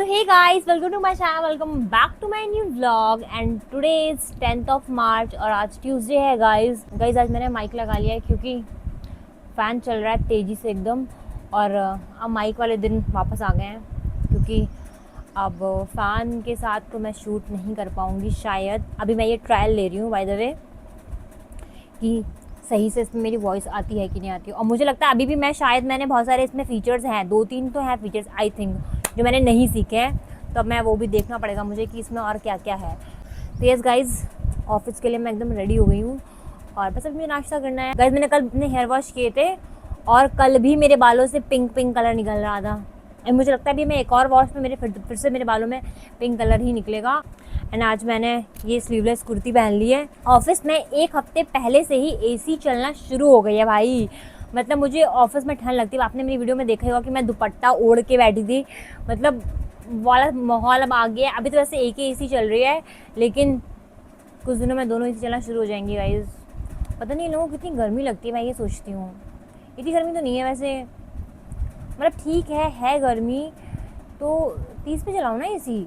So hey guys, welcome to my channel, welcome back to my new vlog and today is 10th of March और आज Tuesday है guys आज मैंने mic लगा लिया है क्योंकि फ़ैन चल रहा है तेज़ी से एकदम और अब माइक वाले दिन वापस आ गए हैं क्योंकि अब फ़ैन के साथ तो मैं शूट नहीं कर पाऊँगी शायद। अभी मैं ये ट्रायल ले रही हूँ बाय द वे कि सही से इसमें मेरी वॉइस आती है कि नहीं आती है और मुझे लगता है अभी भी मैंने बहुत सारे इसमें फ़ीचर्स हैं, 2-3 तो हैं फ़ीचर्स आई थिंक जो मैंने नहीं सीखे हैं, तो अब मैं वो भी देखना पड़ेगा मुझे कि इसमें और क्या क्या है। तो यस गाइज़, ऑफिस के लिए मैं एकदम रेडी हो गई हूँ और बस अब मुझे नाश्ता करना है। गाइज़ मैंने कल अपने हेयर वॉश किए थे और कल भी मेरे बालों से पिंक कलर निकल रहा था एंड मुझे लगता है अभी मैं एक और वॉश में फिर से मेरे बालों में पिंक कलर ही निकलेगा। एंड आज मैंने ये स्लीवलेस कुर्ती पहन ली है। ऑफिस में एक हफ्ते पहले से ही एसी चलना शुरू हो गई है भाई। मतलब मुझे ऑफिस में ठंड लगती है। आपने मेरी वीडियो में देखा होगा कि मैं दुपट्टा ओढ़ के बैठी थी। मतलब वाला माहौल अब आ गया है। अभी तो वैसे एक ही एसी चल रही है लेकिन कुछ दिनों में दोनों एसी चलना शुरू हो जाएंगी गाइज। पता नहीं इन लोगों को कितनी गर्मी लगती है, मैं ये सोचती हूँ। इतनी गर्मी तो नहीं है वैसे, मतलब ठीक है गर्मी तो 30 पे चलाओ ना एसी।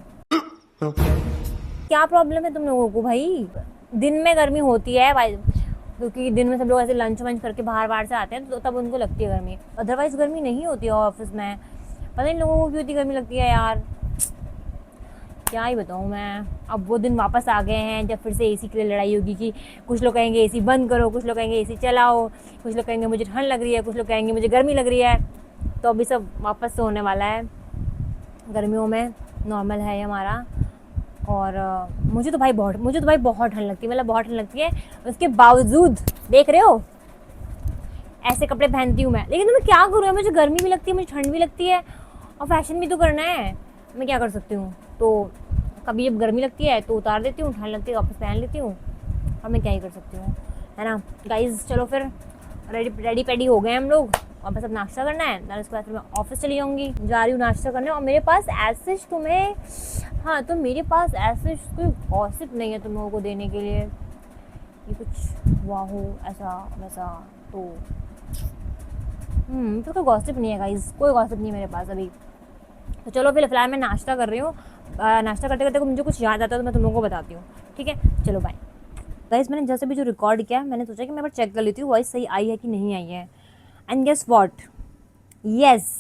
क्या प्रॉब्लम है तुम लोगों को भाई? दिन में गर्मी होती है भाई क्योंकि दिन में सब लोग ऐसे लंच वंच करके बाहर से आते हैं तो तब उनको लगती है गर्मी, अदरवाइज़ गर्मी नहीं होती है ऑफिस में। पता नहीं लोगों को क्यों इतनी गर्मी लगती है यार, क्या ही बताऊँ मैं। अब वो दिन वापस आ गए हैं जब फिर से एसी के लिए लड़ाई होगी कि कुछ लोग कहेंगे एसी बंद करो, कुछ लोग कहेंगे एसी चलाओ, कुछ लोग कहेंगे मुझे ठंड लग रही है, कुछ लोग कहेंगे मुझे गर्मी लग रही है। तो अभी सब वापस से होने वाला है। गर्मियों में नॉर्मल है ये हमारा। और मुझे तो भाई बहुत ठंड लगती है, मतलब बहुत ठंड लगती है। उसके बावजूद देख रहे हो ऐसे कपड़े पहनती हूँ मैं, लेकिन तो मैं क्या करूँ, मुझे गर्मी भी लगती है, मुझे ठंड भी लगती है और फैशन भी तो करना है। मैं क्या कर सकती हूँ? तो कभी जब गर्मी लगती है तो उतार देती हूँ, ठंड लगती है वापस पहन लेती हूँ और मैं क्या ही कर सकती हूँ, है ना गाइज़। चलो फिर रेडी पेडी हो गए हम लोग और बस अब नाश्ता करना है। देन उसके बाद फिर मैं ऑफिस चली जाऊँगी, जा रही हूँ नाश्ता करने। और मेरे पास ऐसे तुम्हें तो मेरे पास ऐसे कोई गॉसिप नहीं है तुम लोगों को देने के लिए ये कुछ वाह हो ऐसा वैसा। तो तो कोई गॉसिप नहीं है गाइज़, कोई गॉसिप नहीं है मेरे पास अभी। तो चलो फिलहाल मैं नाश्ता कर रही हूँ। नाश्ता करते करते मुझे कुछ याद आता है तो मैं तुम लोगों को बताती हूँ, ठीक है? चलो बाय गाइज़। मैंने जैसे भी जो रिकॉर्ड किया मैंने सोचा कि मैं एक बार चेक कर लेती हूँ वॉइस सही आई है कि नहीं आई है। एंड गेस व्हाट, यस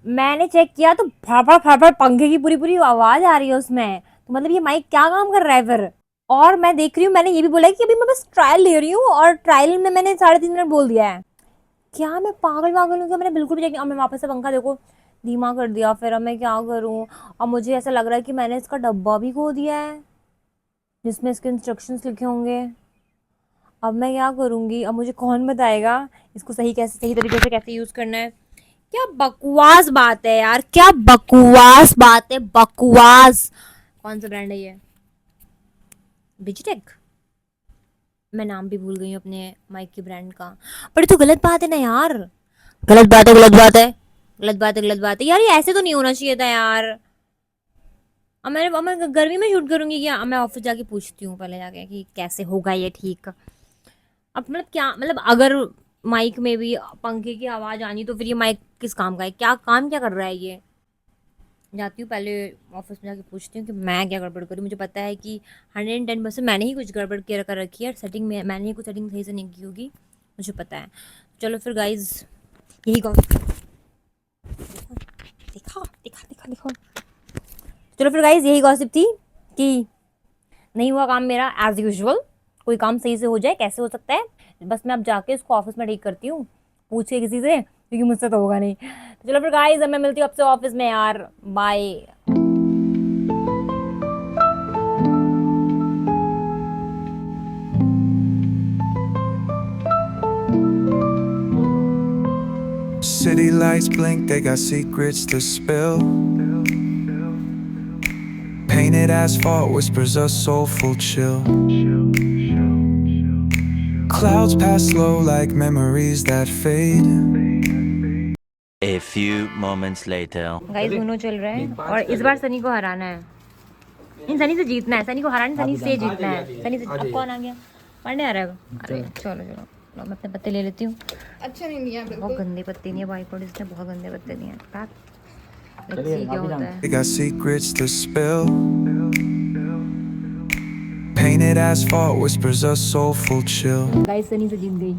मैंने चेक किया तो फड़ पंखे की पूरी आवाज़ आ रही है उसमें। तो मतलब ये माइक क्या काम कर रहा है फिर? और मैं देख रही हूँ, मैंने ये भी बोला है कि अभी मैं बस ट्रायल ले रही हूँ और ट्रायल में मैंने 3.5 मिनट बोल दिया है। क्या मैं पागल हूँ क्या? मैंने बिल्कुल भी चेक नहीं। और मैं वापस से पंखा देखो धीमा कर दिया। फिर अब मैं क्या करूँ? और मुझे ऐसा लग रहा है कि मैंने इसका डब्बा भी खो दिया है जिसमें इसके इंस्ट्रक्शंस लिखे होंगे। अब मैं क्या करूँगी? अब मुझे कौन बताएगा इसको सही तरीके से कैसे यूज़ करना है? क्या बकवास बात है यार, क्या बकवास बात है, बकवास। कौन सा ब्रांड है ये? डिजिटेक। मैं नाम भी भूल गई हूँ अपने माइक के ब्रांड का। पर ये तो गलत बात है ना यार, गलत बात है यार। ये ऐसे तो नहीं होना चाहिए था यार। अब मैं गर्मी में शूट करूंगी क्या? अब मैं ऑफिस जाके पूछती हूँ पहले जाके कि कैसे होगा ये ठीक। अब मतलब क्या, मतलब अगर माइक में भी पंखे की आवाज़ आनी तो फिर ये माइक किस काम का है? क्या कर रहा है ये? जाती हूँ पहले ऑफिस में जाके पूछती हूँ कि मैं क्या गड़बड़ करूँ। मुझे पता है कि 110% मैंने ही कुछ गड़बड़ कर रखी है। सेटिंग में मैंने ही कुछ सेटिंग सही से नहीं की होगी, मुझे पता है। चलो फिर गाइज यही देखो चलो फिर गाइज यही गॉसिप थी कि नहीं हुआ काम मेरा एज यूजुअल। कोई काम सही से हो जाए, कैसे हो सकता है? बस मैं अब जाके उसको ऑफिस में ठीक करती हूँ पूछ के किसी से, क्योंकि मुझसे तो होगा नहीं। तो चलो फिर गाइज अब मैं मिलती हूँ आपसे ऑफिस में यार, bye. City lights blink, they got secrets to spill. Painted asphalt whispers a soulful chill. Clouds pass slow like memories that fade. A few moments later. Guys दोनों चल रहे हैं और इस बार सनी को हराना है। इन सनी से जीतना है, सनी को हराना, सनी से जीतना है। सनी से अब कौन आ गया? पांडे आ रहा है। अरे चलो मैं अपने पत्ते ले लेती हूँ। अच्छा नहीं दिया बिल्कुल। बहुत गंदे पत्ते दिए भाई को, इसने बहुत गंदे पत्ते दिए हैं। Let's see क्या होता है। They got secrets to spill. Painted asphalt whispers a soulful chill. Guys Sunny से जीत गई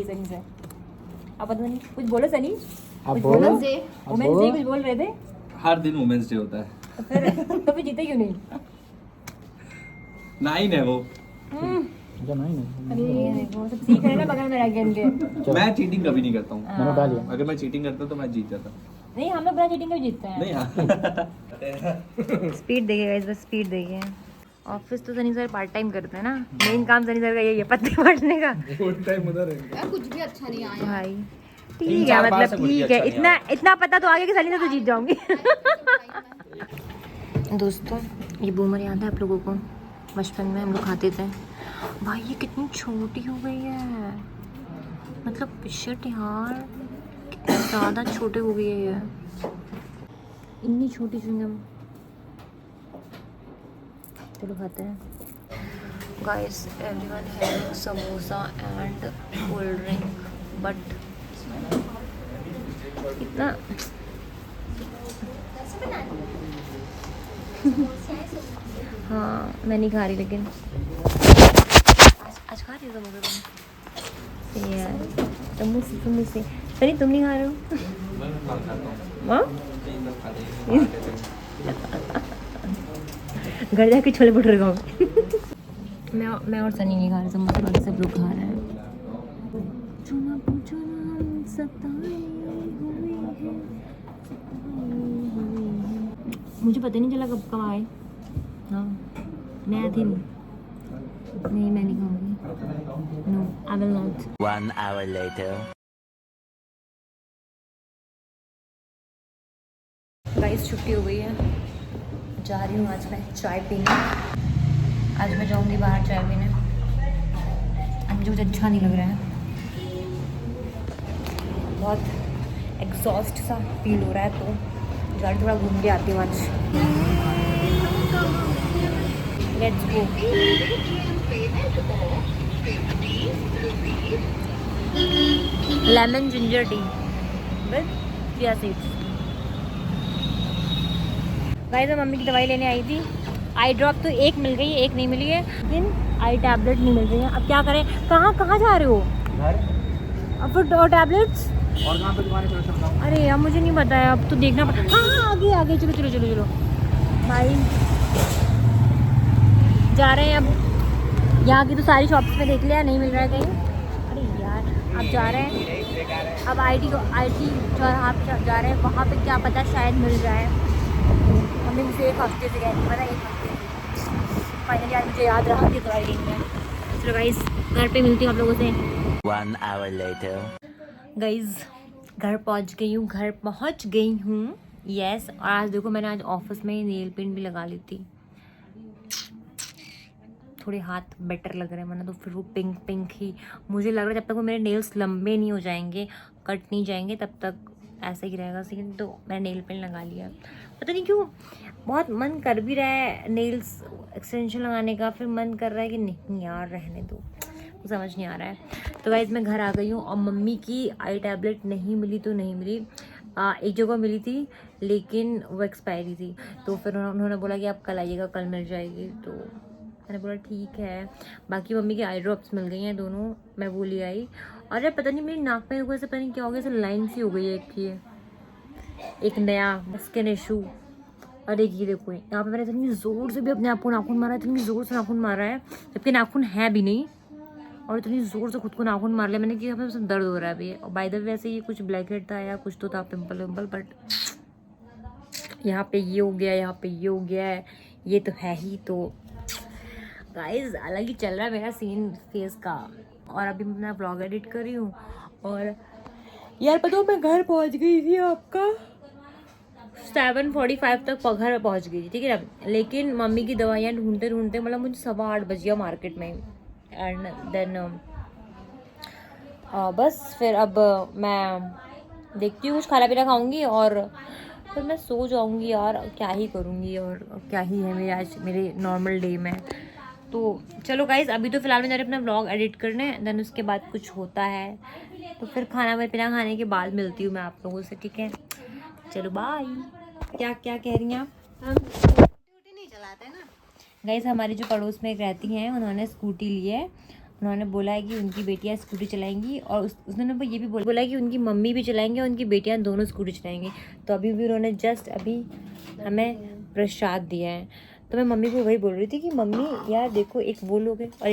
सनी से। अब पता नहीं कुछ बोलो सनी। आप कुछ बोलो। वुमेन्स डे कुछ बोल रहे थे हर दिन वुमेन्स डे होता है। तो फिर जीते क्यों नहीं? 9 है वो। अरे ये देखो सब सीख रहे हैं ना बगल में रह के इनके। मैं चीटिंग कभी नहीं करता हूँ। मैंने डाली है। अगर मैं चीटिंग करता तो मैं जीत जाता। नहीं हम लोग बिना चीटिंग के भी जीतते हैं। नहीं हाँ। स्पीड देखिए गाइस, बस स्पीड देखिए। ऑफिस तो सनी सर पार्ट टाइम करते हैं ना, मेन काम सनी सर का यही है पत्ते काटने का। फुल टाइम उधर है। यार कुछ भी अच्छा नहीं आया भाई ठीक है, मतलब ठीक है, इतना पता तो आगे कि सनी से तो जीत जाऊंगी। दोस्तों ये बूमर याद है आप लोगों को? बचपन में हम लोग खाते थे। भाई ये कितनी छोटी हो गई है, मतलब शिट यार कितनी ज़्यादा छोटे हो गई है ये, इतनी छोटी च्युइंगम। चलो खाते हैं guys. Everyone having samosa and cold drink, but इतना हाँ मैं नहीं खा रही, लेकिन आज खा रही हूँ समोसा यार। समोसे सनी तुम नहीं खा रहे हो? हाँ घर जाके छोले भटूरे खाओ। मैं और सनी नहीं खा रहे समोसे, बाकी सब लोग खा रहे हैं। चुना पूछो ना हम सताए हुए हैं, मुझे पता नहीं चला कब आए। हाँ मैं थी नहीं मैं नहीं खाऊंगी। No I will not. 1 hour later. Guys छुट्टी हो गई है, जा रही हूँ आज मैं चाय पीने। आज मैं जाऊँगी बाहर चाय पीने। आज मुझे कुछ अच्छा नहीं लग रहा है, बहुत एग्जॉस्ट सा फील हो रहा है, तो गाड़ी थोड़ा घूम के आती हूँ आज। Let's go. Lemon ginger tea with chia seeds. Guys मैं मम्मी की दवाई लेने आई थी। आई ड्रॉप तो एक मिल गई है, एक नहीं मिली है, लेकिन आई टैबलेट नहीं मिल रही है। अब क्या करें? कहाँ जा रहे हो? अब फिर टैबलेट्स और कहाँ पे दुकान है? अरे यार मुझे नहीं पता है, अब तो देखना पड़ा। हाँ आगे चलो भाई जा रहे हैं अब। यहाँ की तो सारी शॉप्स में देख लिया, नहीं मिल रहा है कहीं। अरे यार अब जा रहे हैं, अब आई टी चौराहा जा रहे हैं, वहाँ पे क्या पता शायद मिल जाए। हमने मुझे एक हफ्ते से गए, पता एक हफ्ते फाइनली आज मुझे याद रहा कि दवाई लेनी है। चलो गाइस घर पे मिलती हूँ आप लोगों से। 1 hour later. गाइस घर पहुँच गई हूँ यस। और आज देखो मैंने आज ऑफिस में ही नेल पेंट भी लगा ली थी, थोड़े हाथ बेटर लग रहे हैं, वरना तो फिर वो पिंक ही मुझे लग रहा है। जब तक वो मेरे नेल्स लंबे नहीं हो जाएंगे, कट नहीं जाएंगे, तब तक ऐसा ही रहेगा सीन। तो मैंने नेल पेंट लगा लिया, पता नहीं क्यों बहुत मन कर भी रहा है नेल्स एक्सटेंशन लगाने का, फिर मन कर रहा है कि नहीं यार रहने दो, समझ नहीं आ रहा है। तो गाइस मैं घर आ गई हूँ और मम्मी की आई टैबलेट नहीं मिली तो नहीं मिली। एक जगह मिली थी लेकिन वो एक्सपायरी थी, तो फिर उन्होंने बोला कि आप कल आइएगा, कल मिल जाएगी। तो मैंने बोला ठीक है। बाकी मम्मी की आई ड्रॉप्स मिल गई हैं दोनों, मैं वो ले आई। और यार पता नहीं मेरी नाक में ऐसे पता नहीं क्या हो गया, ऐसे लाइन सी हो गई है एक नया स्किन इशू। और एक ये देखो यहाँ पे मैंने इतनी ज़ोर से भी अपने आप को नाखून मारा है, इतनी ज़ोर से नाखून मारा है जबकि नाखून है भी नहीं, और इतनी ज़ोर से खुद को नाखून मार लिया मैंने कि हमें सब दर्द हो रहा है अभी। और बाय द वे वैसे ये कुछ ब्लैक हेड था या कुछ तो था, पिंपल, बट यहाँ पे ये हो गया, यहाँ पे ये हो गया है, ये तो है ही। तो गाइस अलग ही चल रहा है मेरा सीन फेस का। और अभी मैं अपना ब्लॉग एडिट कर रही हूँ। और यार पता हो मैं घर पहुँच गई थी आपका 7:45 तक घर पहुँच गई थी, ठीक है। लेकिन मम्मी की दवाइयाँ ढूंढते मतलब मुझे 8:15 बज गया मार्केट में। एंड देन बस फिर अब मैं देखती हूँ कुछ खाना पीना खाऊंगी और फिर मैं सो जाऊंगी यार, क्या ही करूँगी और क्या ही है मेरे आज मेरे नॉर्मल डे में। तो चलो गाइज अभी तो फिलहाल मैं जा रही अपना ब्लॉग एडिट करने, देन उसके बाद कुछ होता है तो फिर खाना पीना खाने के बाद मिलती हूँ मैं आप लोगों से, ठीक है। चलो बाय। क्या क्या कह रही हैं आप? हम स्कूटी नहीं चलाते ना। गाइस हमारी जो पड़ोस में एक रहती हैं उन्होंने स्कूटी ली है। उन्होंने बोला है कि उनकी बेटियां स्कूटी चलाएंगी और उन्होंने ये भी बोला है कि उनकी मम्मी भी चलाएंगे और उनकी बेटियां दोनों स्कूटी चलाएंगी। तो अभी भी उन्होंने जस्ट अभी हमें प्रसाद दिया है। तो मैं मम्मी को वही बोल रही थी कि मम्मी यार देखो, एक वो लोग हैं और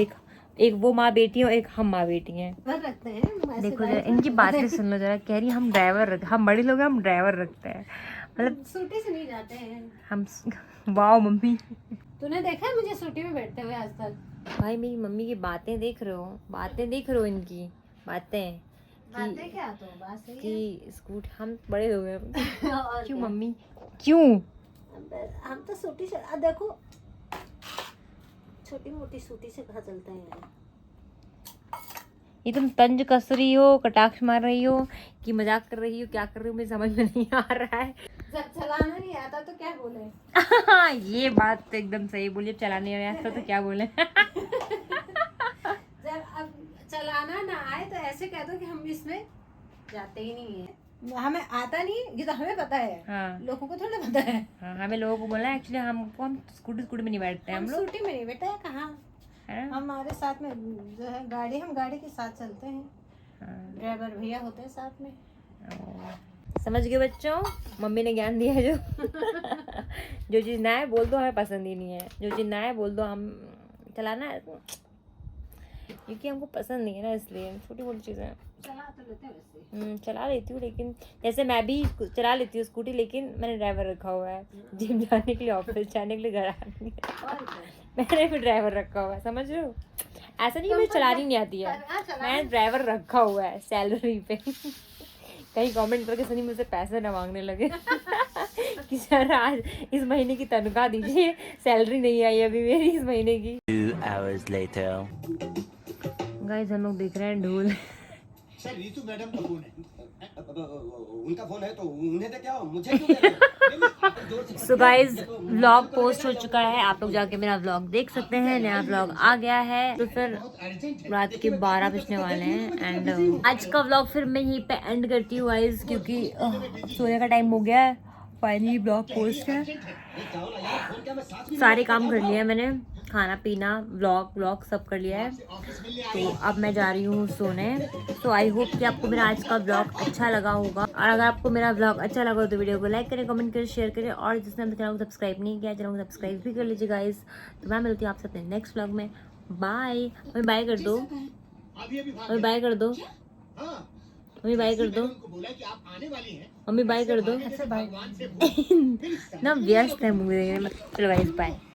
एक वो माँ बेटी है और एक हम माँ बेटी हैं। रखते हैं देखो जरा इनकी बातें सुन लो जरा। कह रही हम ड्राइवर हम बड़े लोग हैं, हम ड्राइवर रखते हैं, मतलब स्कूटी से नहीं जाते हैं। हम। वाह मम्मी, तूने देखा है मुझे स्कूटी में बैठते हुए आज तक? भाई मेरी मम्मी की बातें देख रहे हो, बातें देख रहे हो इनकी बातें बातें क्या तो बात सही है। कि स्कूट हम बड़े हो गए। और क्यों क्या? मम्मी क्यों? हम तो स्कूटी से देखो, छोटी मोटी स्कूटी से कहाँ चलते हैं। ये तुम तंज कस रही हो, कटाक्ष मार रही हो कि मजाक कर रही हो, क्या कर रही हो मुझे समझ में नहीं आ रहा है। जब चलाना नहीं आता तो क्या बोले? ये बात तो एकदम सही बोलिए, चलाने नहीं आता तो क्या बोले। जब अब चलाना ना आए तो ऐसे कह दो कि हम इसमें जाते ही नहीं है। हमें आता नहीं, ये तो हमें पता है। हाँ लोगों को थोड़ा पता है। हाँ, हमें लोगों को बोला एक्चुअली हम स्कूटी में नहीं बैठते हम लोग, स्कूटी में नहीं बेटा, कहाँ है ना? हमारे साथ में जो है गाड़ी, हम गाड़ी के साथ चलते हैं। हाँ। ड्राइवर भैया होते हैं साथ में। समझ गए बच्चों, मम्मी ने ज्ञान दिया है जो। जो चीज़ ना है बोल दो हमें पसंद ही नहीं है, जो चीज़ ना है बोल दो हम चलाना है, क्योंकि हमको पसंद नहीं है ना, इसलिए छोटी मोटी चीज़ें चला तो लेते हैं वैसे। चला लेती हूँ। लेकिन जैसे मैं भी चला लेती हूँ स्कूटी, लेकिन मैंने ड्राइवर रखा हुआ है जिम जाने के लिए, ऑफिस जाने के लिए, घर आने के लिए। और क्या? मैंने भी ड्राइवर रखा हुआ है, समझ रहे हो? ऐसा नहीं कि मुझे चलानी नहीं आती है, मैंने ड्राइवर रखा हुआ है सैलरी पे। कहीं कमेंट करके सनी मुझसे पैसे ना मांगने लगे कि सर आज इस महीने की तनख्वाह दीजिए, सैलरी नहीं आई अभी मेरी इस महीने की। 2 hours later. गाइस हम लोग देख रहे हैं ढोल। सर रीतू मैडम का फोन है, उनका फोन है तो उन्हें तो क्या, मुझे क्यों दे रहे हो? सो गाइस व्लॉग पोस्ट हो चुका है, आप लोग जाके मेरा व्लॉग देख सकते हैं। नया व्लॉग आ गया है। तो फिर रात के 12 बजने वाले हैं एंड आज का व्लॉग फिर मैं यहीं पे एंड करती हूँ गाइस, क्योंकि सोने का टाइम हो गया है। फाइनली व्लॉग पोस्ट है, सारे काम कर लिए हैं मैंने, खाना पीना व्लॉग सब कर लिया है। तो अब मैं जा रही हूँ सोने। तो आई होप कि आपको मेरा आज का व्लॉग अच्छा लगा होगा, और अगर आपको मेरा व्लॉग अच्छा लगा हो तो वीडियो को लाइक करें, कमेंट करें, शेयर करें, और जिसने अपने चैनल को सब्सक्राइब नहीं किया चैनल को सब्सक्राइब भी कर लीजिए गाइस। तो मैं मिलती हूँ आपसे अपने नेक्स्ट व्लॉग में। बाय। मम्मी बाय कर दो, मम्मी बाय कर दो, मम्मी बाय कर दो, मम्मी बाय कर दो। ना व्यस्त है मुझे। चलो गाइस बाय।